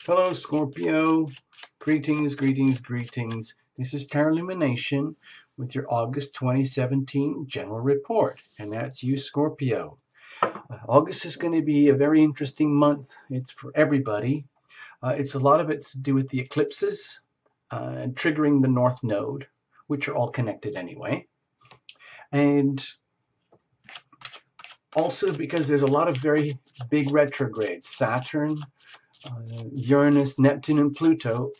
Hello, Scorpio. Greetings, greetings, greetings. This is Tarot Lumination with your August 2017 general report, and that's you, Scorpio. August is going to be a very interesting month. It's for everybody. It's a lot of it's to do with the eclipses and triggering the North Node, which are all connected anyway. And also because there's a lot of very big retrogrades. Saturn, Uranus, Neptune, and Pluto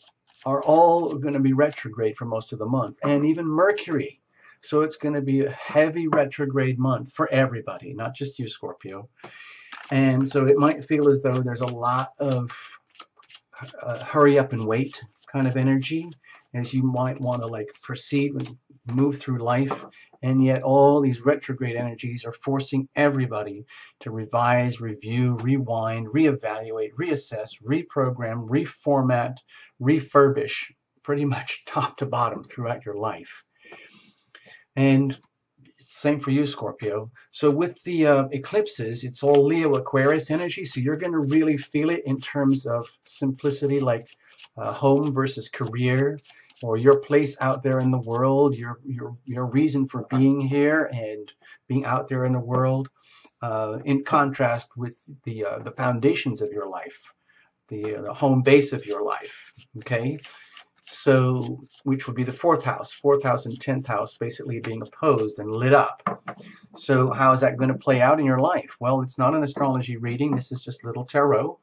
are all going to be retrograde for most of the month, and even Mercury. So it's going to be a heavy retrograde month for everybody, not just you, Scorpio. And so it might feel as though there's a lot of hurry up and wait kind of energy, as you might want to like proceed and move through life, and yet all these retrograde energies are forcing everybody to revise, review, rewind, reevaluate, reassess, reprogram, reformat, refurbish, pretty much top to bottom throughout your life. And same for you, Scorpio. So with the eclipses, it's all Leo Aquarius energy, so you're going to really feel it in terms of simplicity, like home versus career, or your place out there in the world, your reason for being here and being out there in the world, in contrast with the foundations of your life, the home base of your life. Okay, so which would be the fourth house and 10th house, basically being opposed and lit up. So how is that going to play out in your life? Well, it's not an astrology reading. This is just little tarot.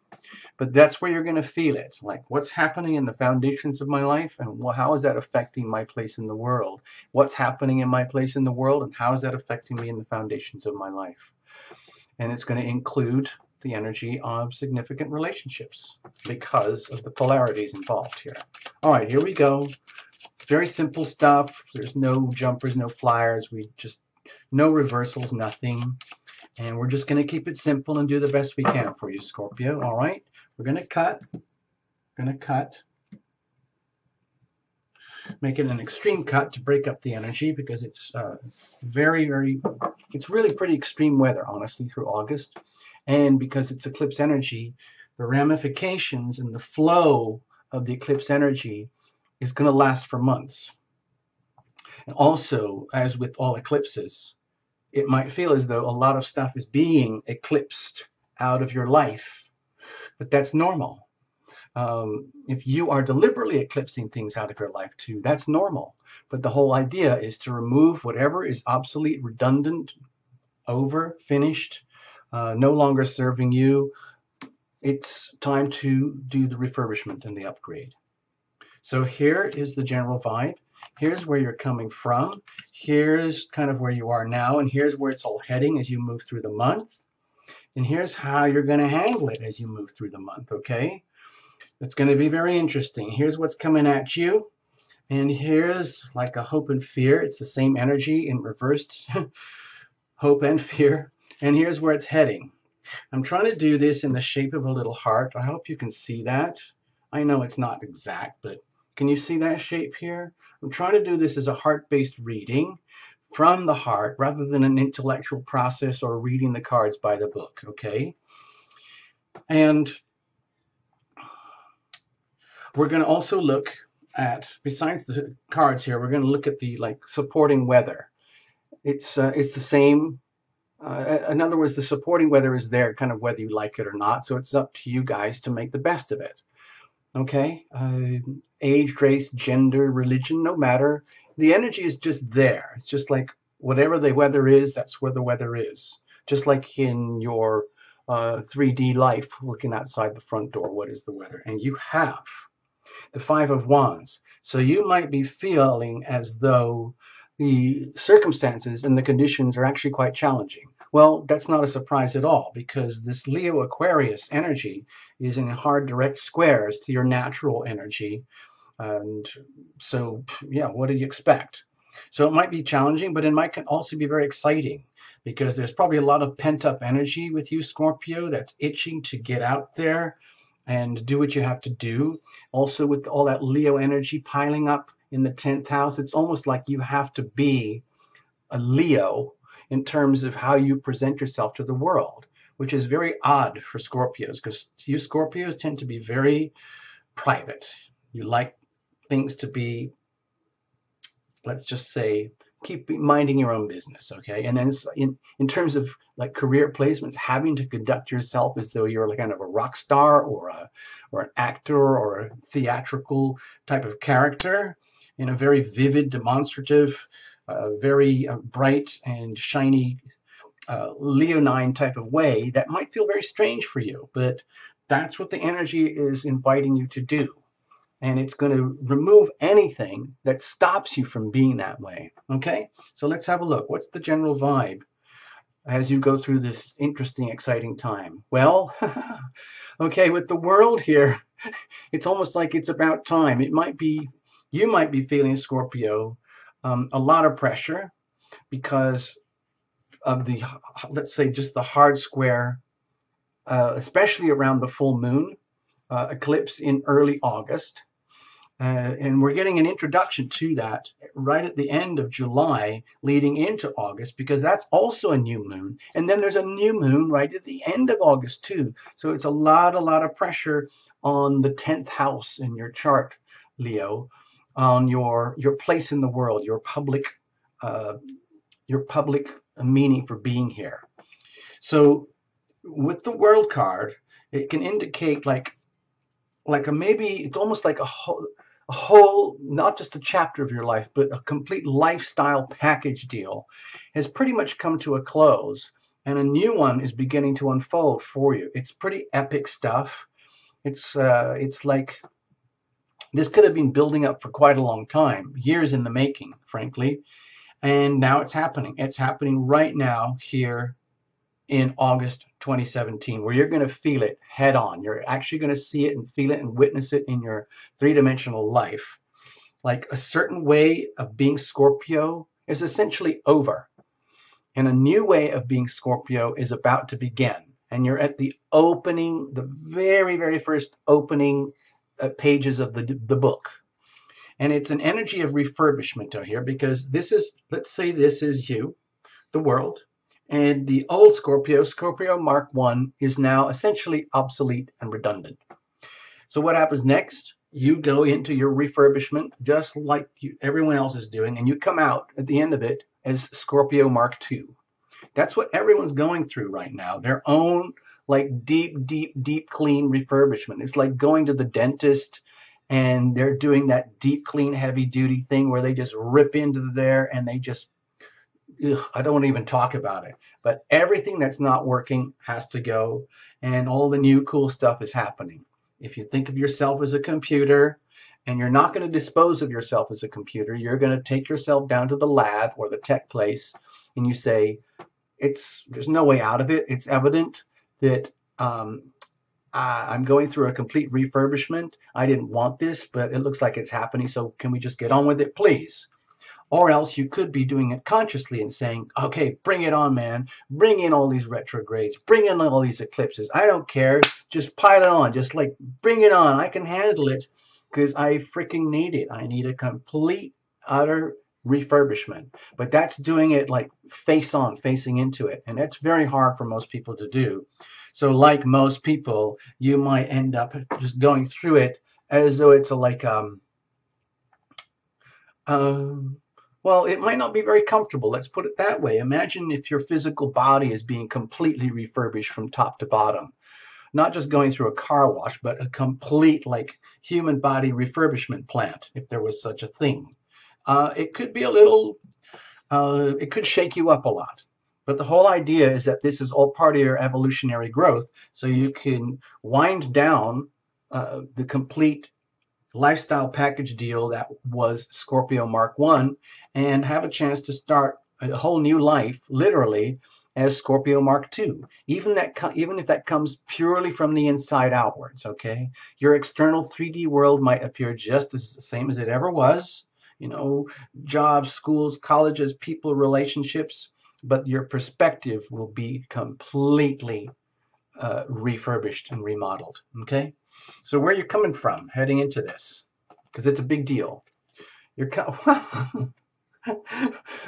But that's where you're going to feel it, like what's happening in the foundations of my life, and how is that affecting my place in the world? What's happening in my place in the world, and how is that affecting me in the foundations of my life? And it's going to include the energy of significant relationships because of the polarities involved here. All right, here we go. Very simple stuff. There's no jumpers, no flyers. No reversals, nothing. And we're just going to keep it simple and do the best we can for you, Scorpio. All right? We're going to cut. Make it an extreme cut to break up the energy, because it's it's really pretty extreme weather, honestly, through August. And because it's eclipse energy, the ramifications and the flow of the eclipse energy is going to last for months. And also, as with all eclipses, it might feel as though a lot of stuff is being eclipsed out of your life, but that's normal. If you are deliberately eclipsing things out of your life too, that's normal. But the whole idea is to remove whatever is obsolete, redundant, over, finished, no longer serving you. It's time to do the refurbishment and the upgrade. So here is the general vibe. Here's where you're coming from. Here's kind of where you are now, and here's where it's all heading as you move through the month. And here's how you're going to handle it as you move through the month, okay? It's going to be very interesting. Here's what's coming at you, and here's like a hope and fear. It's the same energy in reversed, hope and fear. And here's where it's heading. I'm trying to do this in the shape of a little heart. I hope you can see that. I know it's not exact, but can you see that shape here? I'm trying to do this as a heart-based reading from the heart, rather than an intellectual process or reading the cards by the book, okay? And we're going to also look at, besides the cards here, we're going to look at the supporting weather. It's the same. In other words, the supporting weather is there, kind of whether you like it or not. So it's up to you guys to make the best of it. Okay, age, race, gender, religion, no matter. The energy is just there. It's just like whatever the weather is, that's where the weather is. Just like in your 3D life, looking outside the front door, what is the weather? And you have the Five of Wands. So you might be feeling as though the circumstances and the conditions are actually quite challenging. Well, that's not a surprise at all, because this Leo Aquarius energy is in hard direct squares to your natural energy. And so, yeah, what do you expect? So it might be challenging, but it might also be very exciting, because there's probably a lot of pent-up energy with you, Scorpio, that's itching to get out there and do what you have to do. Also, with all that Leo energy piling up in the 10th house, it's almost like you have to be a Leo in terms of how you present yourself to the world. which is very odd for Scorpios, because you Scorpios tend to be very private. You like things to be, let's just say, keep minding your own business, okay? And then in terms of like career placements, having to conduct yourself as though you're like kind of a rock star or an actor or a theatrical type of character in a very vivid, demonstrative, very bright and shiny leonine type of way, that might feel very strange for you, but that's what the energy is inviting you to do. And it's going to remove anything that stops you from being that way. Okay, so let's have a look. What's the general vibe as you go through this interesting, exciting time? Well, okay, with the world here, it's almost like it's about time. It might be, you might be feeling, Scorpio, a lot of pressure because of the, let's say, just the hard square, especially around the full moon eclipse in early August. And we're getting an introduction to that right at the end of July, leading into August, because that's also a new moon. And then there's a new moon right at the end of August too. So it's a lot of pressure on the 10th house in your chart, Leo, on your place in the world, your public meaning for being here. So with the World card, it can indicate like a, maybe it's almost like a whole, not just a chapter of your life, but a complete lifestyle package deal has pretty much come to a close, and a new one is beginning to unfold for you. It's pretty epic stuff. It's like this could have been building up for quite a long time, years in the making, frankly, and now it's happening. It's happening right now here in August 2017, where you're going to feel it head on. You're actually going to see it and feel it and witness it in your three-dimensional life. Like a certain way of being Scorpio is essentially over, and a new way of being Scorpio is about to begin. And you're at the opening, the very, very first opening pages of the book. And it's an energy of refurbishment out here, because this is, let's say this is you, the world, and the old Scorpio, Scorpio Mark 1, is now essentially obsolete and redundant. So what happens next? You go into your refurbishment just like everyone else is doing, and you come out at the end of it as Scorpio Mark 2. That's what everyone's going through right now. Their own like deep clean refurbishment. It's like going to the dentist and they're doing that deep clean heavy duty thing where they just rip into there and they just, I don't want to even talk about it, but everything that's not working has to go, and all the new cool stuff is happening. If you think of yourself as a computer, and you're not going to dispose of yourself as a computer, you're going to take yourself down to the lab or the tech place, and you say, there's no way out of it. It's evident that I'm going through a complete refurbishment. I didn't want this, but it looks like it's happening, so can we just get on with it, please? Or else you could be doing it consciously and saying, okay, bring it on, man. Bring in all these retrogrades. Bring in all these eclipses. I don't care. Just pile it on. Just like, bring it on. I can handle it because I freaking need it. I need a complete, utter refurbishment. But that's doing it like face on, facing into it. And that's very hard for most people to do. So like most people, you might end up just going through it as though it's well, it might not be very comfortable. Let's put it that way. Imagine if your physical body is being completely refurbished from top to bottom. Not just going through a car wash, but a complete like human body refurbishment plant, if there was such a thing. It could be a little, it could shake you up a lot. But the whole idea is that this is all part of your evolutionary growth, so you can wind down the complete lifestyle package deal that was Scorpio Mark 1 and have a chance to start a whole new life, literally, as Scorpio Mark 2. Even if that comes purely from the inside outwards, okay? Your external 3D world might appear just as the same as it ever was, you know, jobs, schools, colleges, people, relationships, but your perspective will be completely refurbished and remodeled, okay? So where are you coming from heading into this? Because it's a big deal.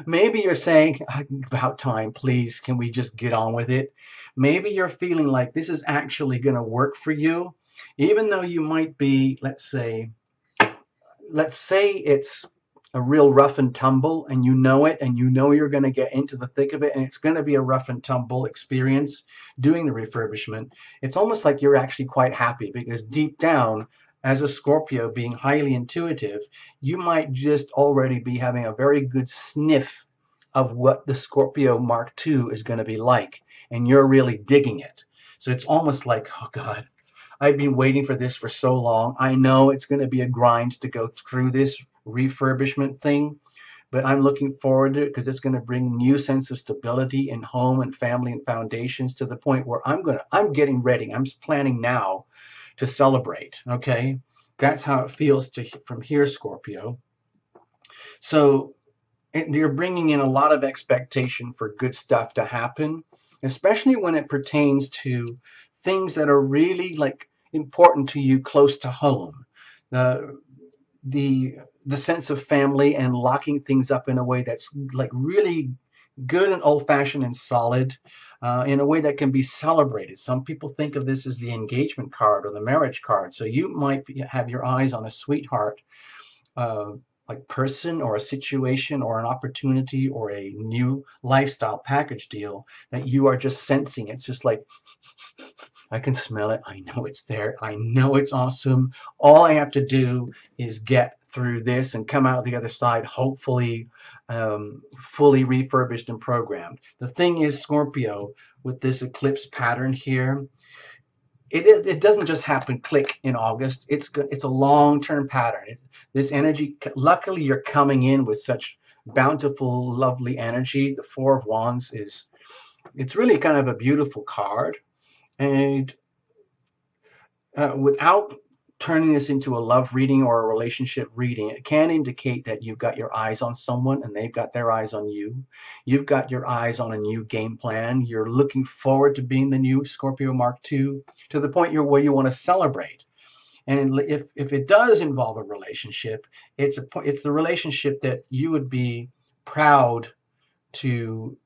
Maybe you're saying, about time, please, can we just get on with it? Maybe you're feeling like this is actually going to work for you, even though you might be, let's say it's a real rough and tumble, and you know it, and you know you're going to get into the thick of it, and it's going to be a rough and tumble experience doing the refurbishment. It's almost like you're actually quite happy, because deep down, as a Scorpio, being highly intuitive, you might just already be having a very good sniff of what the Scorpio Mark II is going to be like, and you're really digging it. So it's almost like, oh God, I've been waiting for this for so long. I know it's going to be a grind to go through this refurbishment thing, but I'm looking forward to it because it's going to bring new sense of stability in home and family and foundations, to the point where I'm getting ready. I'm planning now to celebrate. Okay, that's how it feels from here, Scorpio. So you're bringing in a lot of expectation for good stuff to happen, especially when it pertains to things that are really like important to you, close to home. The sense of family and locking things up in a way that's like really good and old-fashioned and solid, in a way that can be celebrated. Some people think of this as the engagement card or the marriage card. So you might have your eyes on a sweetheart, like person or a situation or an opportunity or a new lifestyle package deal that you are just sensing. It's just like, I can smell it. I know it's there. I know it's awesome. All I have to do is get through this and come out the other side, hopefully fully refurbished and programmed. The thing is, Scorpio, with this eclipse pattern here, it doesn't just happen click in August. It's a long-term pattern. This energy, luckily you're coming in with such bountiful, lovely energy. The Four of Wands it's really kind of a beautiful card. And without turning this into a love reading or a relationship reading, it can indicate that you've got your eyes on someone and they've got their eyes on you. You've got your eyes on a new game plan. You're looking forward to being the new Scorpio Mark II, to the point where you want to celebrate. And if it does involve a relationship, it's the relationship that you would be proud to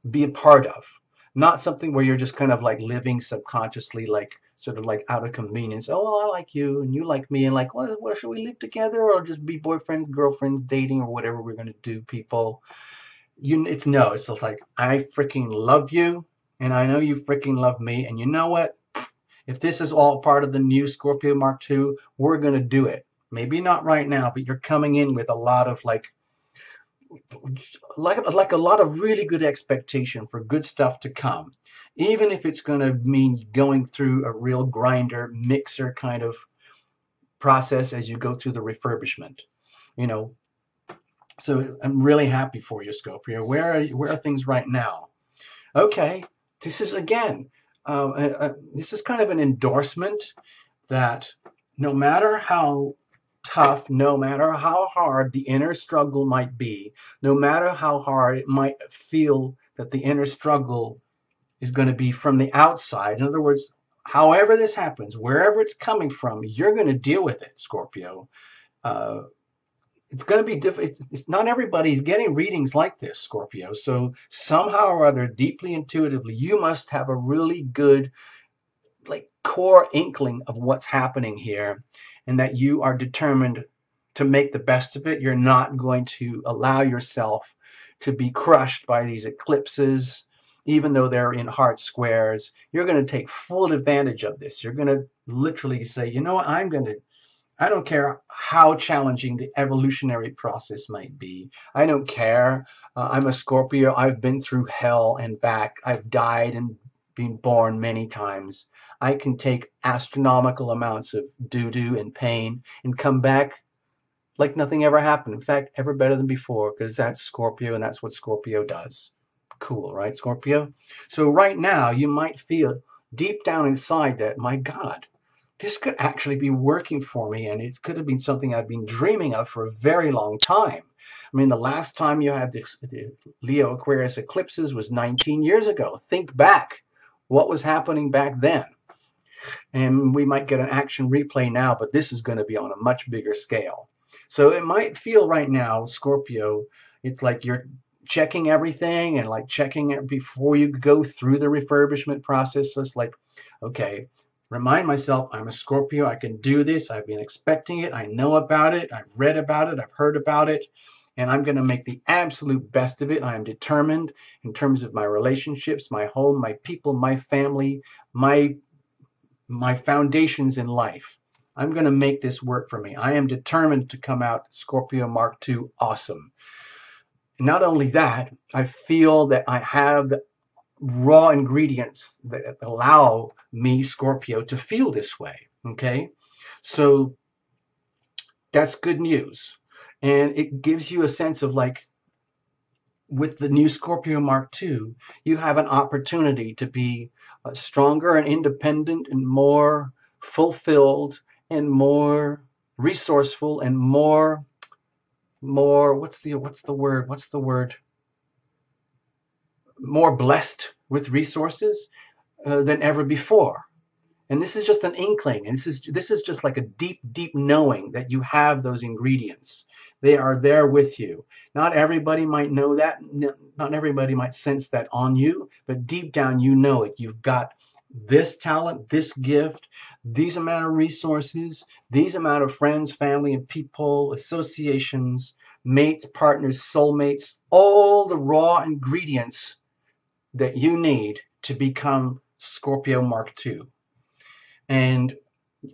be a part of. Not something where you're just kind of like living subconsciously, like sort of like out of convenience. Oh, well, I like you and you like me, and like, well, what, should we live together or just be boyfriend, girlfriend, dating, or whatever we're going to do, people? It's just like, I freaking love you and I know you freaking love me, and you know what? If this is all part of the new Scorpio Mark II, we're going to do it. Maybe not right now, but you're coming in with a lot of like a lot of really good expectation for good stuff to come, even if it's going to mean going through a real grinder mixer kind of process as you go through the refurbishment, you know. So I'm really happy for you, Scorpio. Where are things right now? Okay, this is again, this is kind of an endorsement that no matter how tough, no matter how hard the inner struggle might be, no matter how hard it might feel that the inner struggle is going to be from the outside. In other words, however this happens, wherever it's coming from, you're going to deal with it, Scorpio. It's going to be different. It's not everybody's getting readings like this, Scorpio. So somehow or other, deeply intuitively, you must have a really good, like, core inkling of what's happening here, and that you are determined to make the best of it. You're not going to allow yourself to be crushed by these eclipses, even though they're in hard squares. You're going to take full advantage of this. You're going to literally say, you know what, I don't care how challenging the evolutionary process might be. I don't care. I'm a Scorpio. I've been through hell and back. I've died and been born many times. I can take astronomical amounts of doo-doo and pain and come back like nothing ever happened. In fact, ever better than before, because that's Scorpio and that's what Scorpio does. Cool, right, Scorpio? So right now, you might feel deep down inside that, my God, this could actually be working for me, and it could have been something I've been dreaming of for a very long time. I mean, the last time you had the Leo Aquarius eclipses was 19 years ago. Think back. What was happening back then? And we might get an action replay now, but this is going to be on a much bigger scale. So it might feel right now, Scorpio, it's like you're checking everything and like checking it before you go through the refurbishment process. So it's like, okay, remind myself I'm a Scorpio. I can do this. I've been expecting it. I know about it. I've read about it. I've heard about it. And I'm going to make the absolute best of it. I am determined in terms of my relationships, my home, my people, my family, my foundations in life. I'm going to make this work for me. I am determined to come out Scorpio Mark II awesome. Not only that, I feel that I have the raw ingredients that allow me, Scorpio, to feel this way. Okay? So that's good news. And it gives you a sense of like, with the new Scorpio Mark II, you have an opportunity to be stronger and independent and more fulfilled and more resourceful and more what's the word more blessed with resources than ever before. And this is just an inkling, and this is just like a deep knowing that you have those ingredients. They are there with you. Not everybody might know that, not everybody might sense that on you, but deep down you know it. You've got this talent, this gift, these amount of resources, these amount of friends, family, and people, associations, mates, partners, soulmates, all the raw ingredients that you need to become Scorpio Mark II. And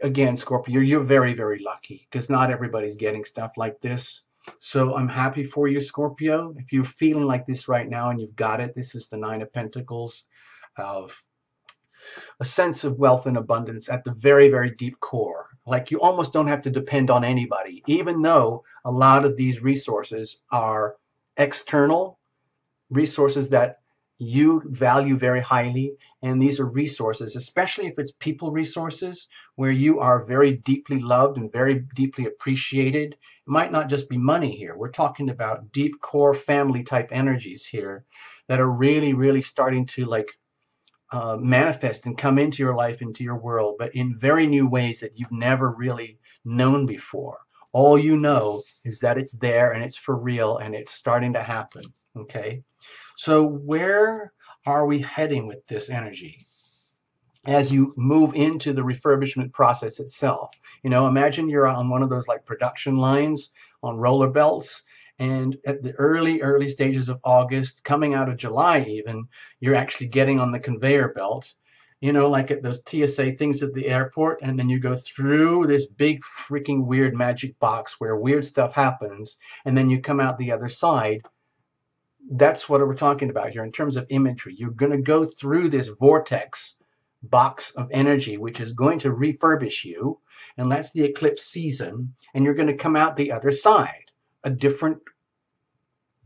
again, Scorpio, you're very, very lucky because not everybody's getting stuff like this. So I'm happy for you, Scorpio. If you're feeling like this right now and you've got it, this is the Nine of Pentacles of a sense of wealth and abundance at the very, very deep core. Like you almost don't have to depend on anybody, even though a lot of these resources are external resources that you value very highly. And these are resources, especially if it's people resources, where you are very deeply loved and very deeply appreciated. It might not just be money here. We're talking about deep core family type energies here that are really, really starting to like manifest and come into your life, into your world, but in very new ways that you've never really known before. All you know is that it's there and it's for real and it's starting to happen. Okay. So where are we heading with this energy as you move into the refurbishment process itself? You know, imagine you're on one of those like production lines on roller belts, and at the early stages of August, coming out of July even, you're actually getting on the conveyor belt, you know, like at those TSA things at the airport, and then you go through this big freaking weird magic box where weird stuff happens, and then you come out the other side. That's what we're talking about here in terms of imagery. You're going to go through this vortex box of energy, which is going to refurbish you, and that's the eclipse season, and you're going to come out the other side, a different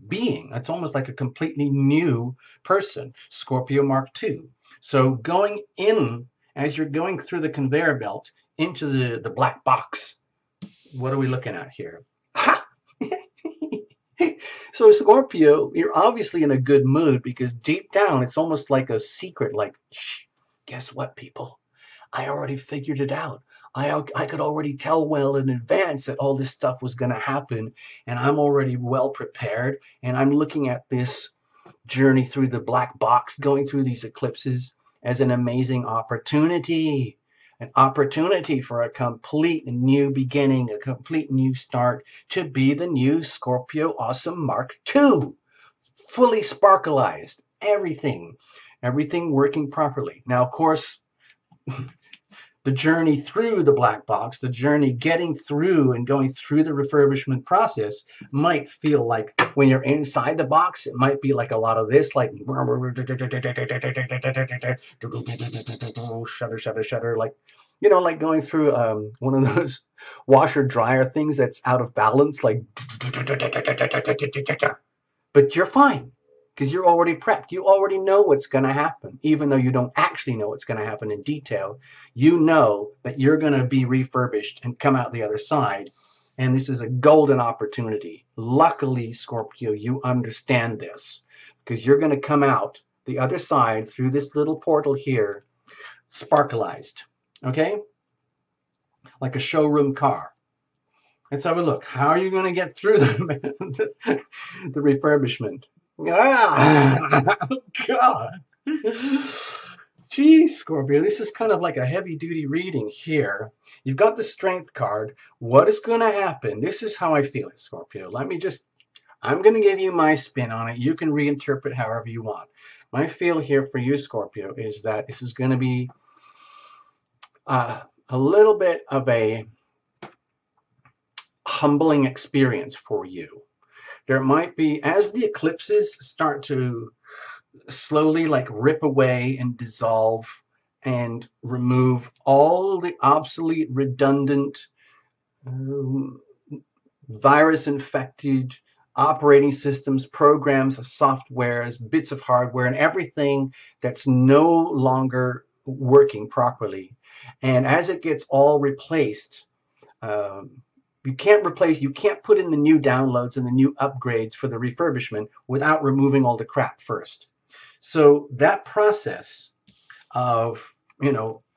being. It's almost like a completely new person, Scorpio Mark II. So going in, as you're going through the conveyor belt into the black box, what are we looking at here? Ha! So Scorpio, you're obviously in a good mood because deep down, it's almost like a secret, like, shh, guess what, people? I already figured it out. I could already tell well in advance that all this stuff was going to happen, and I'm already well prepared, and I'm looking at this journey through the black box, going through these eclipses as an amazing opportunity. An opportunity for a complete new beginning, a complete new start to be the new Scorpio Awesome Mark II. Fully sparkleized, everything working properly. Now, of course, the journey through the black box, the journey getting through and going through the refurbishment process might feel like when you're inside the box, it might be like a lot of this, like shudder, like, you know, like going through one of those washer dryer things that's out of balance, like, but you're fine. Because you're already prepped. You already know what's going to happen. Even though you don't actually know what's going to happen in detail, you know that you're going to be refurbished and come out the other side. And this is a golden opportunity. Luckily, Scorpio, you understand this. Because you're going to come out the other side through this little portal here, sparkleized. Okay? Like a showroom car. Let's have a look. How are you going to get through the refurbishment? Ah, God. Geez, Scorpio, this is kind of like a heavy-duty reading here. You've got the Strength card. What is going to happen? This is how I feel it, Scorpio. I'm going to give you my spin on it. You can reinterpret however you want. My feel here for you, Scorpio, is that this is going to be a little bit of a humbling experience for you. There might be, as the eclipses start to slowly like rip away and dissolve and remove all the obsolete, redundant, virus-infected operating systems, programs, softwares, bits of hardware, and everything that's no longer working properly. And as it gets all replaced, you can't put in the new downloads and the new upgrades for the refurbishment without removing all the crap first. So that process of,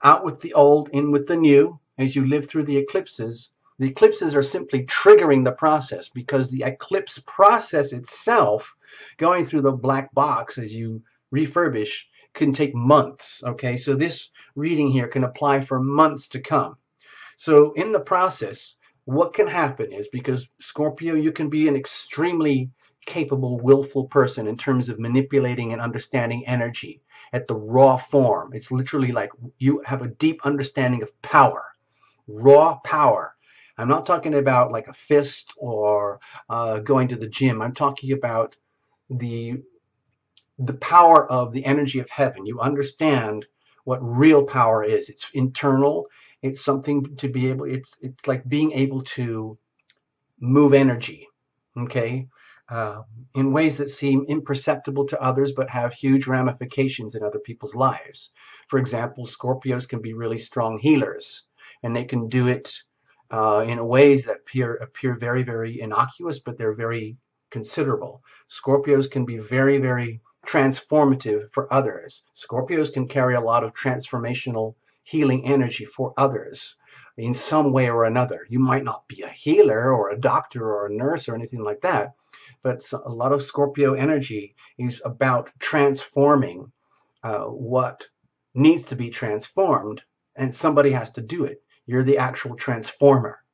out with the old, in with the new, as you live through the eclipses are simply triggering the process, because the eclipse process itself, going through the black box as you refurbish, can take months, okay? So this reading here can apply for months to come. So in the process, what can happen is, because Scorpio, you can be an extremely capable, willful person in terms of manipulating and understanding energy at the raw form. It's literally like you have a deep understanding of power, raw power. I'm not talking about like a fist or going to the gym. I'm talking about the power of the energy of heaven. You understand what real power is. It's internal. It's something to be able, it's like being able to move energy, okay, in ways that seem imperceptible to others but have huge ramifications in other people's lives. For example, Scorpios can be really strong healers, and they can do it in ways that appear very, very innocuous, but they're very considerable. Scorpios can be very, very transformative for others. Scorpios can carry a lot of transformational healing energy for others in some way or another. You might not be a healer or a doctor or a nurse or anything like that, but a lot of Scorpio energy is about transforming what needs to be transformed, and somebody has to do it. You're the actual transformer.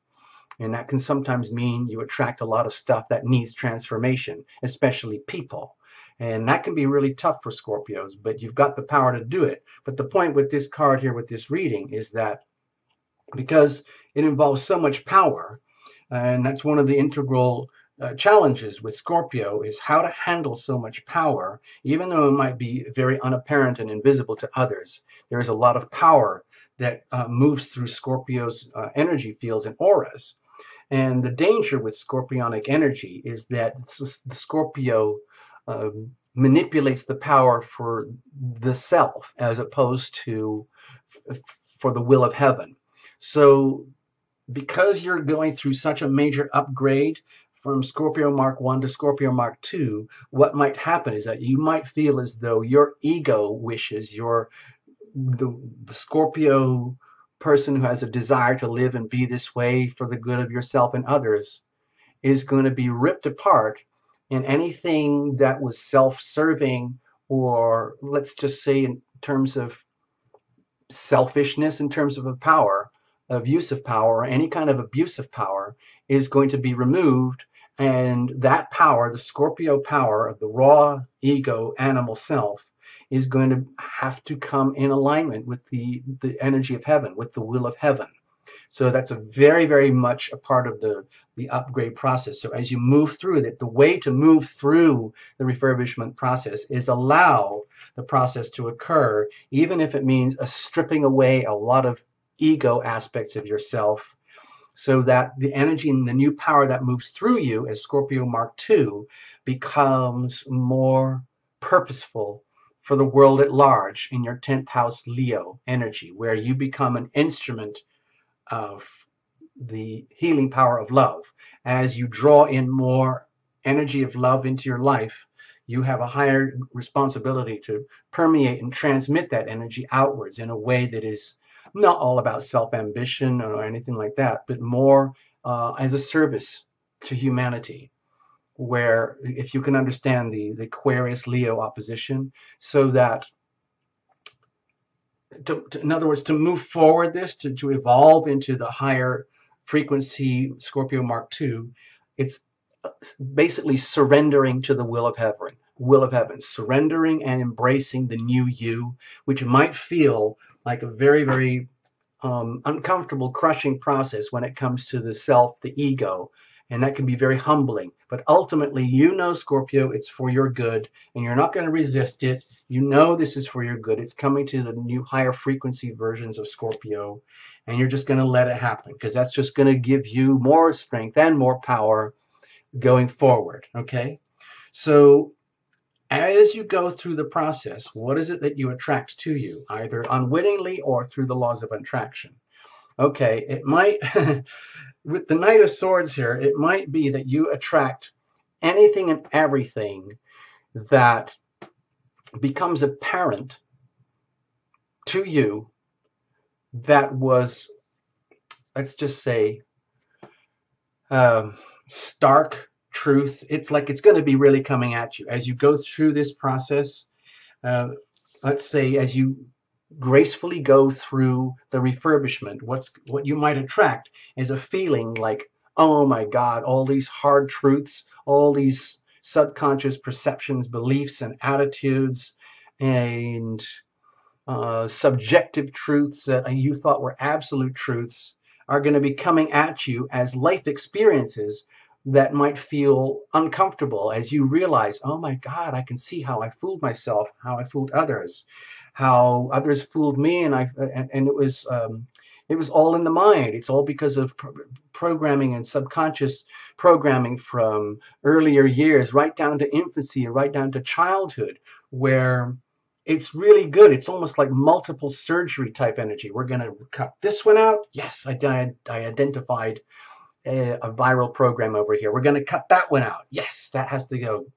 And that can sometimes mean you attract a lot of stuff that needs transformation, especially people. And that can be really tough for Scorpios, but you've got the power to do it. But the point with this card here, with this reading, is that because it involves so much power, and that's one of the integral challenges with Scorpio, is how to handle so much power, even though it might be very unapparent and invisible to others. There is a lot of power that moves through Scorpio's energy fields and auras. And the danger with Scorpionic energy is that the Scorpio manipulates the power for the self as opposed to for the will of heaven. So because you're going through such a major upgrade from Scorpio Mark 1 to Scorpio Mark 2, what might happen is that you might feel as though your ego wishes, the Scorpio person who has a desire to live and be this way for the good of yourself and others, is going to be ripped apart, and anything that was self-serving, or let's just say in terms of selfishness, in terms of power, abuse of power, or any kind of abuse of power, is going to be removed. And that power, the Scorpio power of the raw ego animal self, is going to have to come in alignment with the energy of heaven, with the will of heaven. So that's a very, very much a part of the upgrade process. So as you move through it, the way to move through the refurbishment process is allow the process to occur, even if it means a stripping away a lot of ego aspects of yourself, so that the energy and the new power that moves through you as Scorpio Mark II becomes more purposeful for the world at large in your 10th house Leo energy, where you become an instrument of the healing power of love. As you draw in more energy of love into your life, you have a higher responsibility to permeate and transmit that energy outwards in a way that is not all about self-ambition or anything like that, but more as a service to humanity, where if you can understand the Aquarius Leo opposition, so that in other words, to move forward this, to evolve into the higher frequency Scorpio Mark II, it's basically surrendering to the will of heaven, surrendering and embracing the new you, which might feel like a very, very uncomfortable, crushing process when it comes to the self, the ego, and that can be very humbling. But ultimately, you know, Scorpio, it's for your good, and you're not going to resist it. You know this is for your good. It's coming to the new higher frequency versions of Scorpio, and you're just going to let it happen, because that's just going to give you more strength and more power going forward, okay? So as you go through the process, what is it that you attract to you, either unwittingly or through the laws of attraction? Okay, it might, with the Knight of Swords here, it might be that you attract anything and everything that becomes apparent to you that was, let's just say, stark truth. It's like it's going to be really coming at you as you go through this process. Let's say as you gracefully go through the refurbishment, what you might attract is a feeling like, oh my God, all these hard truths, all these subconscious perceptions, beliefs, and attitudes, and subjective truths that you thought were absolute truths are going to be coming at you as life experiences that might feel uncomfortable as you realize, oh my God, I can see how I fooled myself, how I fooled others, how others fooled me, and it was all in the mind. It's all because of programming and subconscious programming from earlier years, right down to infancy, right down to childhood, where it's really good. It's almost like multiple surgery type energy. We're going to cut this one out. Yes, I identified a viral program over here. We're going to cut that one out. Yes, that has to go.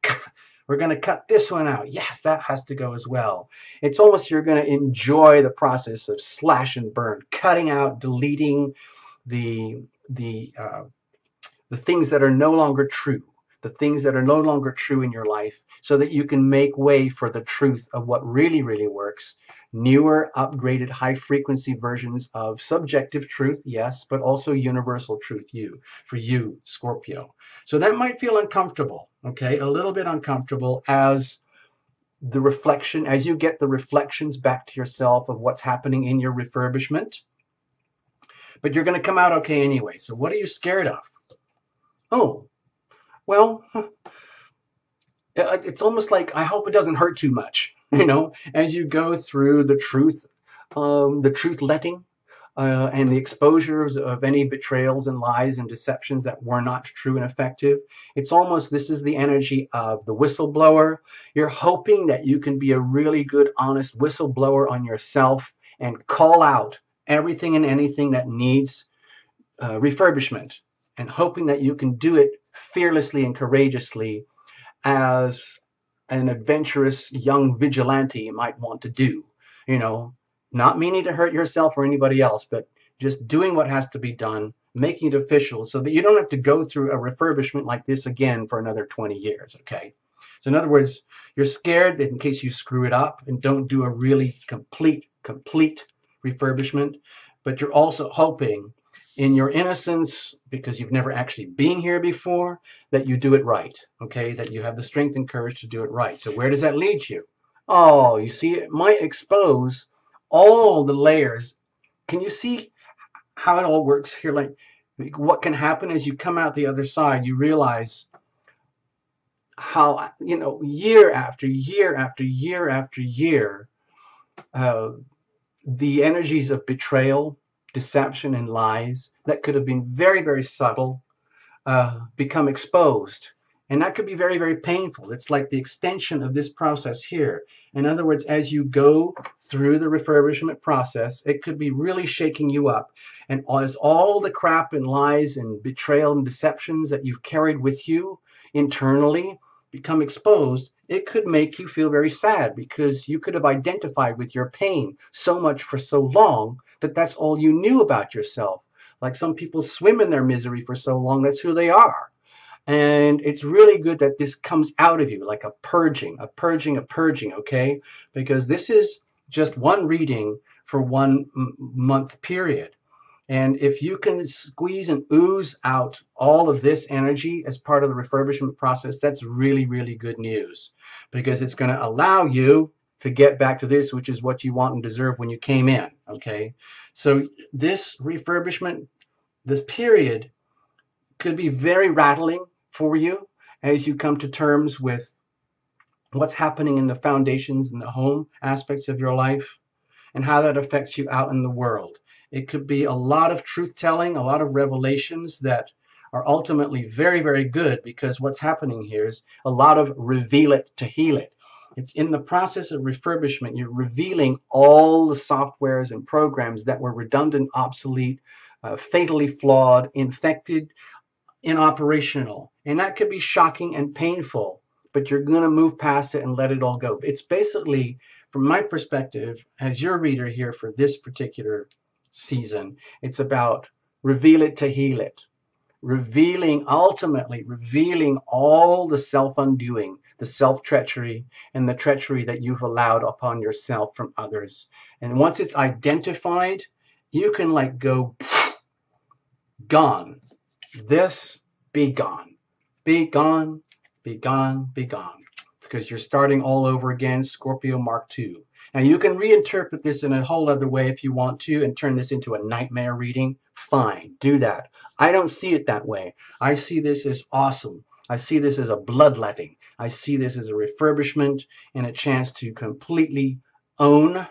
We're going to cut this one out. Yes, that has to go as well. It's almost you're going to enjoy the process of slash and burn, cutting out, deleting the things that are no longer true, the things that are no longer true in your life, so that you can make way for the truth of what really, really works. Newer, upgraded, high-frequency versions of subjective truth, yes, but also universal truth for you, Scorpio. So that might feel uncomfortable, okay? A little bit uncomfortable as the reflection, as you get the reflections back to yourself of what's happening in your refurbishment. But you're going to come out okay anyway. So what are you scared of? Oh, well, it's almost like, I hope it doesn't hurt too much, you know, as you go through the truth letting, and the exposures of any betrayals and lies and deceptions that were not true and effective. It's almost, this is the energy of the whistleblower. You're hoping that you can be a really good, honest whistleblower on yourself and call out everything and anything that needs refurbishment, and hoping that you can do it fearlessly and courageously, as an adventurous young vigilante might want to do, you know, not meaning to hurt yourself or anybody else, but just doing what has to be done, making it official so that you don't have to go through a refurbishment like this again for another 20 years, okay? So in other words, you're scared that in case you screw it up and don't do a really complete refurbishment, but you're also hoping in your innocence, because you've never actually been here before, that you do it right, okay? That you have the strength and courage to do it right. So where does that lead you? Oh, you see, it might expose all the layers. Can you see how it all works here? Like, what can happen as you come out the other side, you realize how, you know, year after year after year after year, the energies of betrayal, deception, and lies that could have been very, very subtle become exposed. And that could be very, very painful. It's like the extension of this process here. In other words, as you go through the refurbishment process, it could be really shaking you up. And as all the crap and lies and betrayal and deceptions that you've carried with you internally become exposed, it could make you feel very sad, because you could have identified with your pain so much for so long that that's all you knew about yourself. Like some people swim in their misery for so long, that's who they are. And it's really good that this comes out of you like a purging, okay? Because this is just one reading for 1 month period. And if you can squeeze and ooze out all of this energy as part of the refurbishment process, that's really, really good news, because it's going to allow you to get back to this, which is what you want and deserve when you came in, okay? So this refurbishment, this period, could be very rattling for you as you come to terms with what's happening in the foundations and the home aspects of your life and how that affects you out in the world. It could be a lot of truth-telling, a lot of revelations that are ultimately very, very good, because what's happening here is a lot of reveal it to heal it. It's in the process of refurbishment, you're revealing all the softwares and programs that were redundant, obsolete, fatally flawed, infected, inoperational. And that could be shocking and painful, but you're going to move past it and let it all go. It's basically, from my perspective, as your reader here for this particular season, it's about reveal it to heal it. Ultimately revealing all the self-undoing, the self-treachery, and the treachery that you've allowed upon yourself from others. And once it's identified, you can like go, gone. This, be gone. Be gone, be gone, be gone. Because you're starting all over again, Scorpio Mark II. Now, you can reinterpret this in a whole other way if you want to and turn this into a nightmare reading. Fine, do that. I don't see it that way. I see this as awesome. I see this as a bloodletting. I see this as a refurbishment and a chance to completely own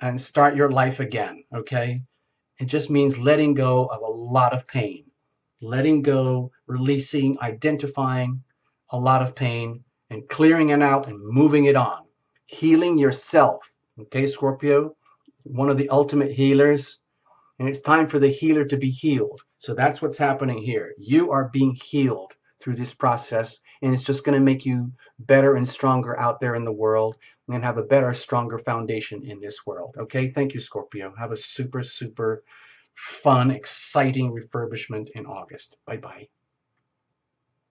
and start your life again, okay? It just means letting go of a lot of pain. Letting go, releasing, identifying a lot of pain and clearing it out and moving it on. Healing yourself, okay, Scorpio? One of the ultimate healers. And it's time for the healer to be healed. So that's what's happening here. You are being healed through this process, and it's just going to make you better and stronger out there in the world and have a better, stronger foundation in this world. Okay, thank you, Scorpio. Have a super, super fun, exciting refurbishment in August. Bye-bye.